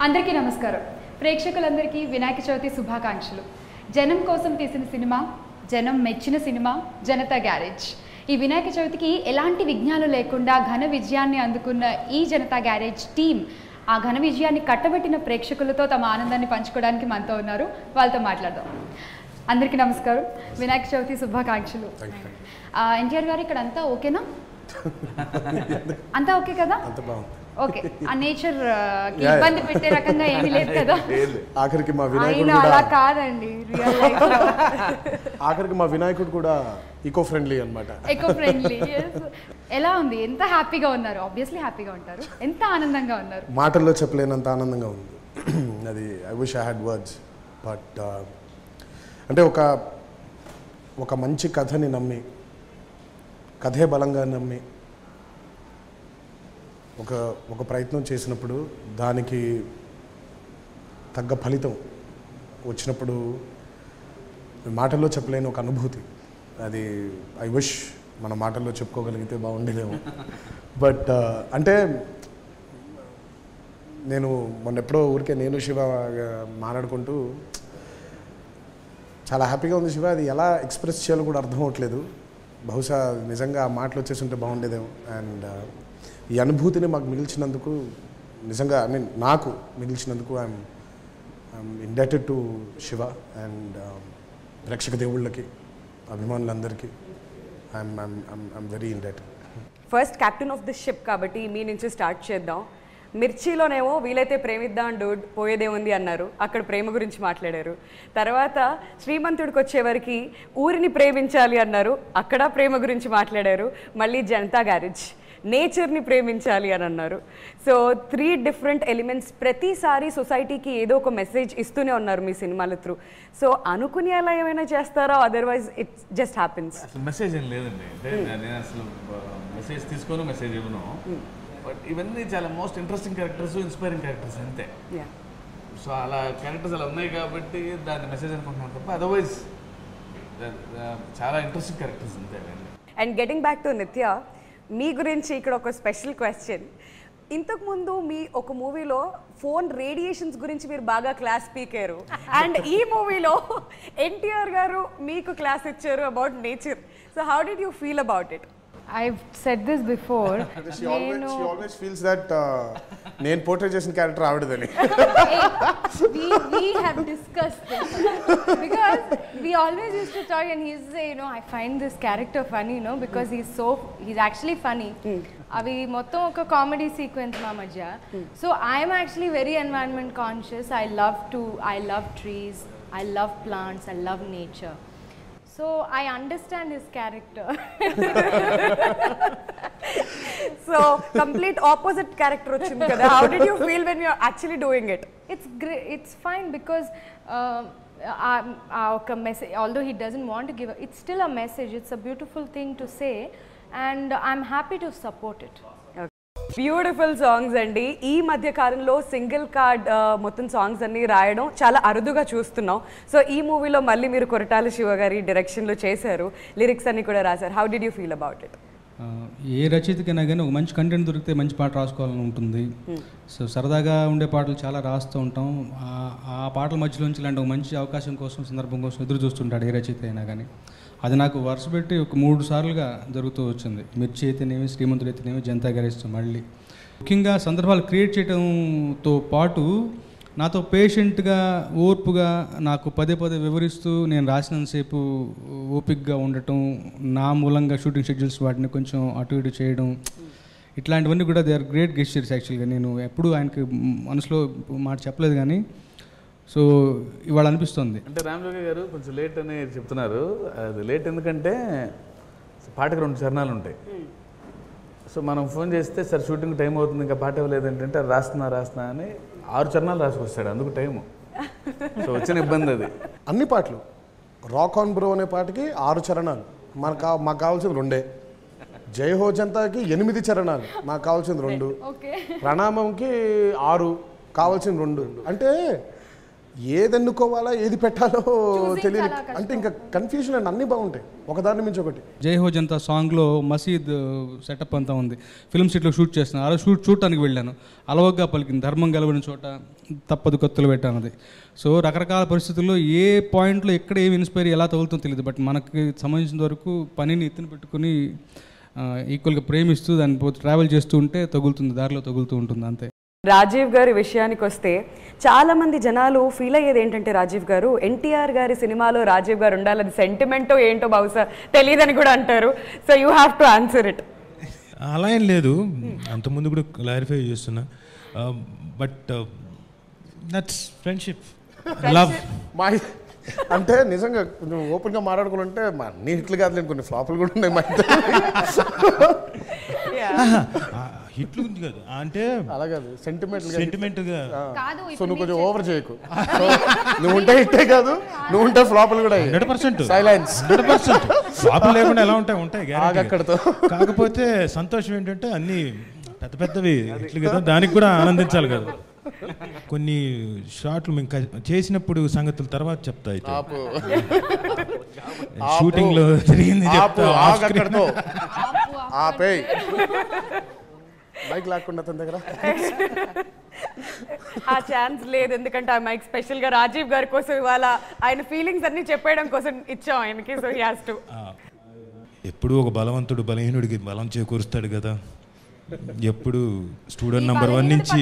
అందరికీ నమస్కారం. ప్రేక్షకులందరికీ వినాయక చవితి శుభాకాంక్షలు. జనం కోసం తీసిన సినిమా, జనం మెచ్చిన సినిమా జనతా గ్యారేజ్. ఈ వినాయక చవితికి ఎలాంటి విఘ్నాలు లేకుండా ఘన విజయాన్ని అందుకున్న ఈ జనతా గ్యారేజ్ టీం ఆ ఘన విజయాన్ని కట్టబెట్టిన ప్రేక్షకులతో తమ ఆనందాన్ని పంచుకోవడానికి మనతో ఉన్నారు. వాళ్ళతో మాట్లాడదాం. అందరికీ నమస్కారం. వినాయక చవితి శుభాకాంక్షలు. ఎన్టీఆర్ గారు ఇక్కడ అంతా ఓకేనా? అంతా ఓకే కదా? ఓకే. ఆ నేచర్ ఇబ్బంది పెట్టే రకంగా ఏమీ లేదు కదా? ఆఖరికి మా వినాయకుడు అలా కాదండి, రియల్ లైఫ్ లో ఆఖరికి మా వినాయకుడు కూడా ఈకో ఫ్రెండ్లీ అన్నమాట. Eco friendly. ఎలా ఉంది? ఎంత హ్యాపీగా ఉన్నారు? ఆబ్వియస్లీ హ్యాపీగా ఉంటారు. ఎంత ఆనందంగా ఉన్నారు? మాటల్లో చెప్పలేనంత ఆనందంగా ఉంది. అది I wish I had words. But అంటే ఒక మంచి కథని నమ్మి, కథే బలంగా నమ్మి ఒక ప్రయత్నం చేసినప్పుడు దానికి తగ్గ ఫలితం వచ్చినప్పుడు మాటల్లో చెప్పలేని ఒక అనుభూతి. అది ఐ విష్ మన మాటల్లో చెప్పుకోగలిగితే బాగుండేదేమో. బట్ అంటే నేను మొన్నెప్పుడో ఊరికే నేను శివ మాట్లాడుకుంటూ చాలా హ్యాపీగా ఉంది శివ, అది ఎలా ఎక్స్ప్రెస్ చేయాలో కూడా అర్థం అవ్వట్లేదు. బహుశా నిజంగా ఆ మాటలు వచ్చేసి ఉంటే బాగుండేదేమో. అండ్ ఈ అనుభూతిని మాకు మిగిల్చినందుకు నిజంగా నాకు మిగిల్చినందుకు I'm indebted to Shiva and ప్రేక్షక దేవుళ్ళకి, అభిమానులందరికీ I'm very indebted. First captain of the ship కాబట్టి మీ నుంచి స్టార్ట్ చేద్దాం. మిర్చిలోనేమో వీలైతే ప్రేమిద్దాం డూడ్ పోయేదేముంది అన్నారు, అక్కడ ప్రేమ గురించి మాట్లాడారు. తర్వాత శ్రీమంతుడికి వచ్చేవరకు ఊరిని ప్రేమించాలి అన్నారు, అక్కడ ప్రేమ గురించి మాట్లాడారు. మళ్ళీ జనతా గ్యారేజ్ నేచర్ని ప్రేమించాలి అని అన్నారు. సో 3 డిఫరెంట్ ఎలిమెంట్స్ ప్రతిసారి సొసైటీకి ఏదో ఒక మెసేజ్ ఇస్తూనే ఉన్నారు మీ సినిమాల త్రూ. సో అనుకుని అలా ఏమైనా చేస్తారా, otherwise it's just happens? Message ఏం లేదండి. అంటే నేను అసలు మెసేజ్ తీసుకోను, మెసేజ్ ఇవ్వను. బట్ ఇవన్నీ చాలా most interesting characters, inspiring characters అంతే. సో అలా క్యారెక్టర్స్ అలా ఉన్నాయి కాబట్టి దాన్ని మెసేజ్ అనుకుంటున్నాను తప్ప అదర్వైజ్ చాలా ఇంట్రెస్టింగ్ క్యారెక్టర్స్ అంతే. అండ్ గెటింగ్ బ్యాక్ టు నిత్య, మీ గురించి ఇక్కడ ఒక స్పెషల్ క్వశ్చన్. ఇంతకుముందు మీ ఒక మూవీలో ఫోన్ రేడియేషన్స్ గురించి మీరు బాగా క్లాస్ పీకారు, అండ్ ఈ మూవీలో ఎన్టీఆర్ గారు మీకు క్లాస్ ఇచ్చారు about nature. So how did you feel about it? I've said this before. She always feels that నేను పోర్ట్రే చేసిన character ఆవిడదని. We have discussed this because we always used to talk and he's say, I find this character funny, because he's actually funny. అవి మొత్తం ఒక comedy sequence మా మధ్య. So I am actually very environment conscious. I love trees, I love plants, I love nature. So I understand his character. So complete opposite character వచ్చింది కదా. How did you feel when you are actually doing it? It's great. It's fine because a message, although he doesn't want to give, it's still a message. It's a beautiful thing to say, and I'm happy to support it. Beautiful songs అండి. ఈ మధ్య కాలంలో single card మొత్తం songs అన్ని రాయడం చాలా అరుదుగా చూస్తున్నాం. సో ఈ మూవీలో మళ్ళీ మీరు కొరటాల శివ గారి డైరెక్షన్లో చేశారు, లిరిక్స్ అన్ని కూడా రాశారు. How did you feel about it? ఏ రచయితకైనా కానీ ఒక మంచి కంటెంట్ దొరికితే మంచి పాట రాసుకోవాలని ఉంటుంది. సో సరదాగా ఉండే పాటలు చాలా రాస్తూ ఉంటాం. ఆ పాటల మధ్యలోంచి ఇలాంటి ఒక మంచి అవకాశం కోసం, సందర్భం కోసం ఎదురు చూస్తుంటాడు ఏ రచయిత అయినా కానీ. అది నాకు వరుస పెట్టి ఒక 3 సార్లుగా జరుగుతూ వచ్చింది. మిర్చి అయితేనేమి, శ్రీమంతుడు అయితేనేమి, జనతా గ్యారేజ్. మళ్ళీ ముఖ్యంగా సందర్భాలు క్రియేట్ చేయడంతో పాటు నాతో పేషెంట్గా, ఓర్పుగా నాకు పదే వివరిస్తూ నేను రాసినంతసేపు ఓపిక్గా ఉండటం, నా మూలంగా షూటింగ్ షెడ్యూల్స్ వాటిని కొంచెం అటు ఇటు చేయడం, ఇట్లాంటివన్నీ కూడా దే ఆర్ గ్రేట్ గెస్చర్స్. యాక్చువల్గా నేను ఎప్పుడూ ఆయనకి మనసులో మాట చెప్పలేదు కానీ సో ఇవాళ అనిపిస్తుంది. అంటే రామలోకి గారు కొంచెం లేట్ అని చెప్తున్నారు. అది లేట్ ఎందుకంటే పాటకు 2 చరణాలు ఉంటాయి. సో మనం ఫోన్ చేస్తే సార్ షూటింగ్ టైం అవుతుంది, ఇంకా పాట ఇవ్వలేదు ఏంటంటే రాస్తున్నా అని 6 చరణాలు రాసుకొస్తాడు, అందుకు టైము. సో వచ్చిన ఇబ్బంది అది. అన్ని పాటలు రాక్ ఆన్ బ్రో అనే పాటకి 6 చరణాలు, మాకు కావాల్సింది 2. జై హో జనతాకి 8 చరణాలు, మాకు కావాల్సింది 2. ప్రణామంకి 6, కావాల్సింది 2. అంటే ఏది ఎన్నుకోవాలా ఏది పెట్టాలో తెలియదు. చాలా కష్టం. అంటే ఇంకా కన్ఫ్యూజన్ అండ్ అన్నీ బాగుంటాయి ఒకదాని మించి ఒకటి. జై హో జనతా సాంగ్లో మసీద్ సెటప్ అంతా ఉంది. ఫిల్మ్ సిటీలో షూట్ చేస్తున్నాను. అలా చూడటానికి వెళ్ళాను. అలవగ్గా పలికింది, ధర్మం గెలవని చోట తప్పదు కత్తులు పెట్టాను అది. సో రకరకాల పరిస్థితుల్లో ఏ పాయింట్లో ఎక్కడ ఏమి ఇన్స్పైర్ ఎలా తగులుతుందో తెలియదు. బట్ మనకి సంబంధించిన వరకు పనిని ఎత్తున పెట్టుకుని ఈక్వల్గా ప్రేమిస్తూ దాన్ని పోతే ట్రావెల్ చేస్తూ ఉంటే తగులుతుంది, దారిలో తగులుతూ ఉంటుంది అంతే. రాజీవ్ గారి విషయానికి వస్తే చాలామంది జనాలు ఫీల్ అయ్యేది ఏంటంటే రాజీవ్ గారు ఎన్టీఆర్ గారి సినిమాలో రాజీవ్ గారు ఉండాలి, అది సెంటిమెంటో ఏంటో బహుశా తెలియదని కూడా అంటారు. So you have to answer it. అలా ఏం లేదు, అంతకుముందు కూడా క్లారిఫై చేస్తున్నా. But that's friendship, love. మా అంటే నిజంగా కొంచెం ఓపెన్గా మాట్లాడుకోవాలంటే మా అన్ని హిట్లు కాదు, నేను కొన్ని ఫ్లాపులు కూడా ఉన్నాయి మా హిట్లు కాదు అంటే అలా కాదు, సెంటిమెంట్గా. సో నువ్వు కొంచెం ఓవర్ చేయకు. నువ్వు ఉంటే హిట్టే కాదు, నువ్వు ఉంటే ఫ్లాపులు కూడా 100% సైలెన్స్. 100% ఫ్లాపులు లేకుండా ఎలా ఉంటాయి అక్కడతో. కాకపోతే సంతోషం ఏంటంటే అన్ని పెద్ద పెద్దవి హిట్లు కదా, దానికి కూడా ఆనందించాలి కదా. కొన్ని షాట్లు మేము చేసినప్పుడు సంగతుల తర్వాత చెప్తా. అయితే షూటింగ్ లో జరిగింది చెప్తా. మైక్ లాక్కుండా తన దగ్గర ఆ ఛాన్స్ లేదు, ఎందుకంటే ఆ మైక్ స్పెషల్ గా రాజీవ్ గారి కోసం ఇవాళ ఆయన ఫీలింగ్స్ అన్ని చెప్పేయడం కోసం ఇచ్చాం ఆయనకి. So he has to. ఎప్పుడు ఒక బలవంతుడు బలహీనుడికి బలం చేకూరుస్తాడు కదా. ఎప్పుడు స్టూడెంట్ నెంబర్ 1 నుంచి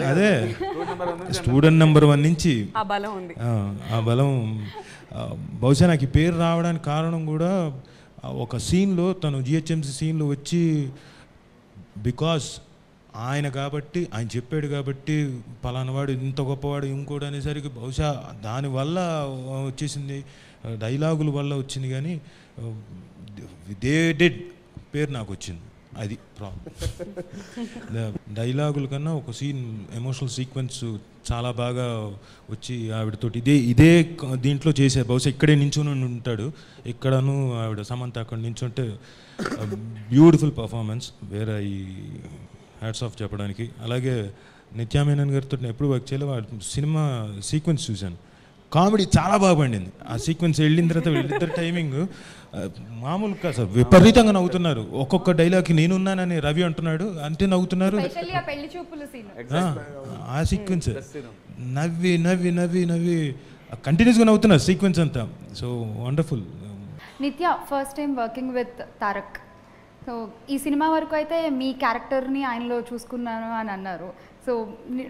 అదే స్టూడెంట్ నెంబర్ 1 నుంచి ఆ బలం ఉంది. ఆ బలం బహుశా నాకు ఈ పేరు రావడానికి కారణం కూడా ఒక సీన్లో తను జిహెచ్ఎంసీ సీన్లో వచ్చి బికాస్ ఆయన కాబట్టి ఆయన చెప్పాడు కాబట్టి పలానావాడు ఇంత గొప్పవాడు ఇంకోటి అనేసరికి బహుశా దానివల్ల వచ్చేసింది, డైలాగుల వల్ల వచ్చింది. కానీ దే డెడ్ పేరు నాకు వచ్చింది, అది ప్రాబ్లం. డైలాగుల కన్నా ఒక సీన్ ఎమోషనల్ సీక్వెన్స్ చాలా బాగా వచ్చి ఆవిడతోటి ఇదే దీంట్లో చేసే బహుశా ఇక్కడే నించుని ఉంటాడు, ఇక్కడను ఆవిడ సమంత అక్కడ నించుంటే బ్యూటిఫుల్ పర్ఫార్మెన్స్, వేరే ఈ హ్యాట్స్ ఆఫ్ చెప్పడానికి. అలాగే నిత్యామేనన్ గారితో ఎప్పుడు వర్క్ చేయలేదు, సినిమా సీక్వెన్స్ చూశాను, కామెడీ చాలా బాగా పండింది. ఆ సీక్వెన్స్ వెళ్ళిన తర్వాత వీళ్ళిద్దరు టైమింగ్ మామూలు కాదు సార్, విపరీతంగా నవ్వుతున్నారు. ఒక్కొక్క డైలాగ్కి నేనున్నానని రవి అంటున్నాడు, అంటే నవ్వుతున్నారు. ఆ సీక్వెన్స్ నవ్వి నవ్వి నవ్వి నవ్వి కంటిన్యూస్గా నవ్వుతున్నారు సీక్వెన్స్ అంతా. So wonderful. Nithya first time working with Tarak. So ఈ సినిమా వరకు అయితే మీ క్యారెక్టర్ని ఆయనలో చూసుకున్నాను అని అన్నారు. సో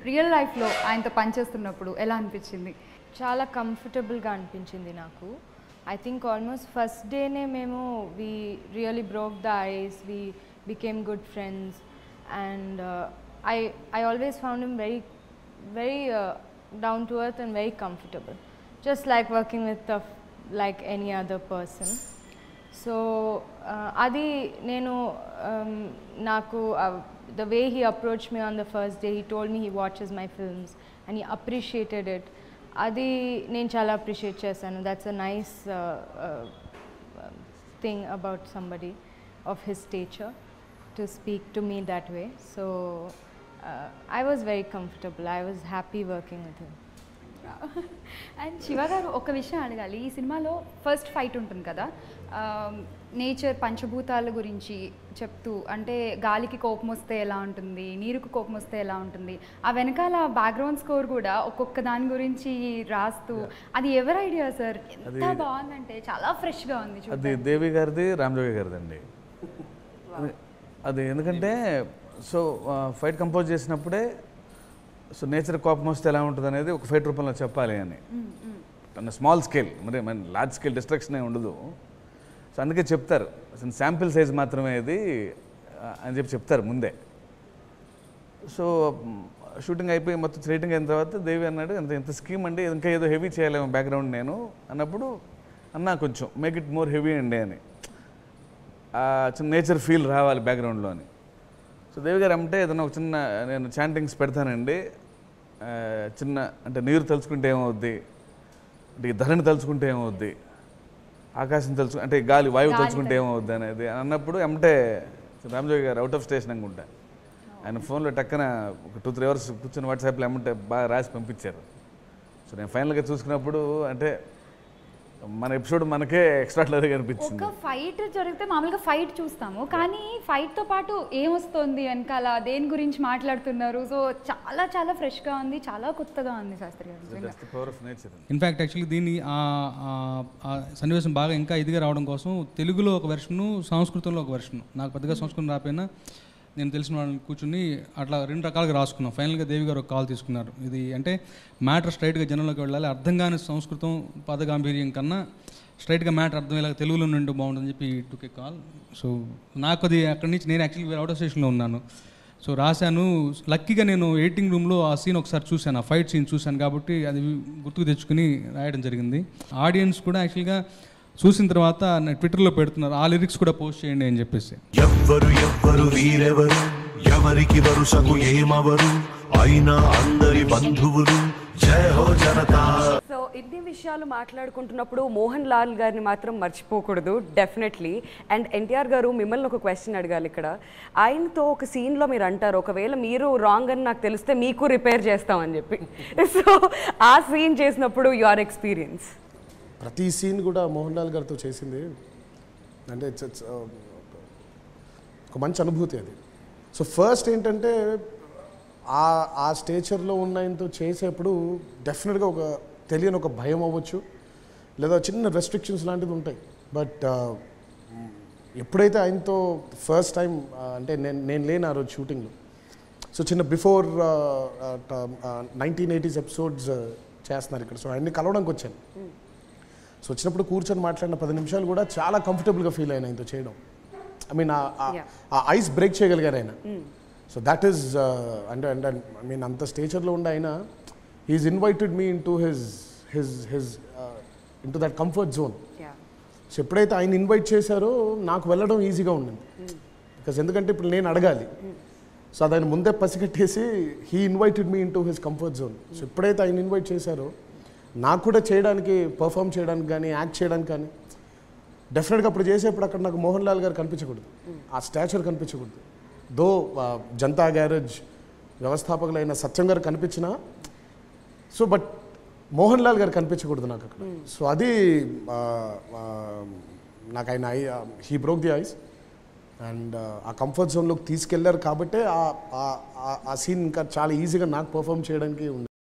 రియల్ లైఫ్లో ఆయనతో పనిచేస్తున్నప్పుడు ఎలా అనిపించింది? చాలా కంఫర్టబుల్గా అనిపించింది నాకు. ఐ థింక్ ఆల్మోస్ట్ ఫస్ట్ డేనే మేము we really broke the ice, we became good friends and I always found him very very down to earth and very comfortable, just like working with like any other person. So adi nenu naku the way he approached me on the first day, he told me he watches my films and he appreciated it. Adi nen chala appreciate chesanu. That's a nice thing about somebody of his stature to speak to me that way. So I was very comfortable, I was happy working with him. And Shiva గారు ఒక విషయం అడగాలి. ఈ సినిమాలో first fight ఉంటుంది కదా, nature పంచభూతాల గురించి చెప్తూ, అంటే గాలికి కోపం వస్తే ఎలా ఉంటుంది, నీరుకు కోపం వస్తే ఎలా ఉంటుంది, ఆ వెనకాల బ్యాక్గ్రౌండ్ స్కోర్ కూడా ఒక్కొక్క దాని గురించి రాస్తూ, అది ఎవరి ఐడియా సార్? ఎంత బాగుందంటే చాలా ఫ్రెష్గా ఉంది. అది దేవి గారిది, రామజోగి గారిది అండి. అది ఎందుకంటే సో ఫైట్ కంపోజ్ చేసినప్పుడే సో నేచర్ కోపం వస్తే ఎలా ఉంటుంది అనేది ఒక ఫైట్ రూపంలో చెప్పాలి అని, స్మాల్ స్కేల్, మరి మన లార్జ్ స్కేల్ డిస్ట్రక్షన్ ఏమి ఉండదు. సో అందుకే చెప్తారు అసలు శాంపిల్ సైజ్ మాత్రమే ఇది అని చెప్పి చెప్తారు ముందే. సో షూటింగ్ అయిపోయి మొత్తం రేటింగ్ అయిన తర్వాత దేవి అన్నాడు, ఇంత స్కీమ్ అండి, ఇంకా ఏదో హెవీ చేయలేము బ్యాక్గ్రౌండ్ నేను అన్నప్పుడు, అన్నా కొంచెం మేక్ ఇట్ మోర్ హెవీ అండి అని, చిన్న నేచర్ ఫీల్ రావాలి బ్యాక్గ్రౌండ్లో అని. సో దేవి గారు అంటే ఏదన్నా ఒక చిన్న నేను చాంటింగ్స్ పెడతానండి, చిన్న అంటే నీరు తలుచుకుంటే ఏమవుద్ది, అంటే ధరణి తలుచుకుంటే ఏమవుద్ది, ఆకాశం అంటే గాలి వాయువు తలుచుకుంటే ఏమవుద్ది అనేది అన్నప్పుడు ఏమంటే రామజోగి గారు అవుట్ ఆఫ్ స్టేషన్ అనుకుంటా, ఆయన ఫోన్లో టక్కన ఒక 2-3 అవర్స్ కూర్చొని వాట్సాప్లో ఏమంటే బాగా రాసి పంపించారు. సో నేను ఫైనల్గా చూసుకున్నప్పుడు అంటే మన ఎపిసోడ్ మనకే ఎక్స్ట్రాడినరీగా అనిపించింది. ఒక ఫైట్ జరిగితే మామూలుగా ఫైట్ చూస్తాము, కానీ ఫైట్తో పాటు ఏమొస్తుంది వెనకాల, దేని గురించి మాట్లాడుతున్నారు, సో చాలా చాలా ఫ్రెష్గా ఉంది, చాలా కొత్తగా ఉంది శాస్త్రి గారు. That's the power of nature. In fact actually దీన్ని ఆ సన్నివేశం బాగా ఇంకా ఇదిగా రావడం కోసం తెలుగులో ఒక వెర్షను, సంస్కృతంలో ఒక వెర్షను. నాకు పెద్దగా సంస్కృతం రాకపోయినా నేను తెలిసిన వాళ్ళని కూర్చుని అట్లా 2 రకాలుగా రాసుకున్నాం. ఫైనల్గా దేవి గారు ఒక కాల్ తీసుకున్నారు. ఇది అంటే మ్యాటర్ స్ట్రైట్గా జనంలోకి వెళ్ళాలి, అర్థం కాని సంస్కృతం పదగాంభీర్యం కన్నా స్ట్రైట్గా మ్యాటర్ అర్థమయ్యేలాగా తెలుగులో నుండి బాగుంటుందని చెప్పి టుక్ ఏ కాల్. సో నాకు అది అక్కడి నుంచి నేను యాక్చువల్లీ అవుట్ ఆఫ్ స్టేషన్లో ఉన్నాను. సో రాశాను. లక్కీగా నేను ఎడిటింగ్ రూమ్లో ఆ సీన్ ఒకసారి చూశాను, ఆ ఫైట్ సీన్ చూశాను కాబట్టి అది గుర్తుకు తెచ్చుకుని రాయడం జరిగింది. ఆడియన్స్ కూడా యాక్చువల్గా చూసిన తర్వాత ట్విట్టర్లో పెడుతున్నారు, ఆ లిరిక్స్ కూడా పోస్ట్ చేయండి అని చెప్పేసి. ఎవ్వరు వీరెవరు, ఎవరికి వరుసకు ఏమవరు, అయినా అందరి బంధువులు, జయ హో జనతా. సో ఇన్ని విషయాలు మాట్లాడుకుంటున్నప్పుడు మోహన్ లాల్ గారిని మాత్రం మర్చిపోకూడదు డెఫినెట్లీ. అండ్ ఎన్టీఆర్ గారు మిమ్మల్ని ఒక క్వశ్చన్ అడగాలి ఇక్కడ. ఆయనతో ఒక సీన్లో మీరు అంటారు, ఒకవేళ మీరు రాంగ్ అని నాకు తెలిస్తే మీకు రిపేర్ చేస్తామని చెప్పి. సో ఆ సీన్ చేసినప్పుడు యువర్ ఎక్స్పీరియన్స్. ప్రతి సీన్ కూడా మోహన్ లాల్ గారితో చేసింది అంటే ఒక మంచి అనుభూతి అది. సో ఫస్ట్ ఏంటంటే ఆ స్టేచర్లో ఉన్న ఆయనతో చేసేప్పుడు డెఫినెట్గా ఒక తెలియని ఒక భయం అవ్వచ్చు, లేదా చిన్న రెస్ట్రిక్షన్స్ లాంటివి ఉంటాయి. బట్ ఎప్పుడైతే ఆయనతో ఫస్ట్ టైం అంటే నేను లేను ఆ రోజు షూటింగ్లో, సో చిన్న బిఫోర్ 1980s ఎపిసోడ్స్ చేస్తున్నారు ఇక్కడ. సో ఆయన్ని కలవడానికి వచ్చాను. సో వచ్చినప్పుడు కూర్చొని మాట్లాడిన 10 నిమిషాలు కూడా చాలా కంఫర్టబుల్గా ఫీల్ అయినా ఆయనతో చేయడం. ఐ మీన్ ఆ ఐస్ బ్రేక్ చేయగలిగారు ఆయన. సో దట్ ఈస్ అంటే ఐ మీన్ అంత స్టేచర్లో ఉండి ఆయన he is invited me into his into that comfort zone. So ఎప్పుడైతే ఆయన ఇన్వైట్ చేశారో నాకు వెళ్ళడం ఈజీగా ఉండింది. బికాస్ ఎందుకంటే ఇప్పుడు నేను అడగాలి, సో అది ఆయన ముందే పసిగట్టేసి he invited me into his comfort zone. So ఎప్పుడైతే ఆయన ఇన్వైట్ చేశారో నాకు కూడా చేయడానికి, పర్ఫామ్ చేయడానికి కానీ, యాక్ట్ చేయడానికి కానీ డెఫినెట్గా అప్పుడు చేసేప్పుడు అక్కడ నాకు మోహన్ లాల్ గారు కనిపించకూడదు, ఆ స్టాచర్ కనిపించకూడదు. దో జనతా గ్యారేజ్ వ్యవస్థాపకులైన సత్యం గారు కనిపించినా, సో బట్ మోహన్ లాల్ గారు కనిపించకూడదు నాకు అక్కడ. సో అది నాకు ఆయన he broke the ice and ఆ కంఫర్ట్ జోన్లోకి తీసుకెళ్లారు కాబట్టే ఆ సీన్ ఇంకా చాలా ఈజీగా నాకు పర్ఫామ్ చేయడానికి ఉంది.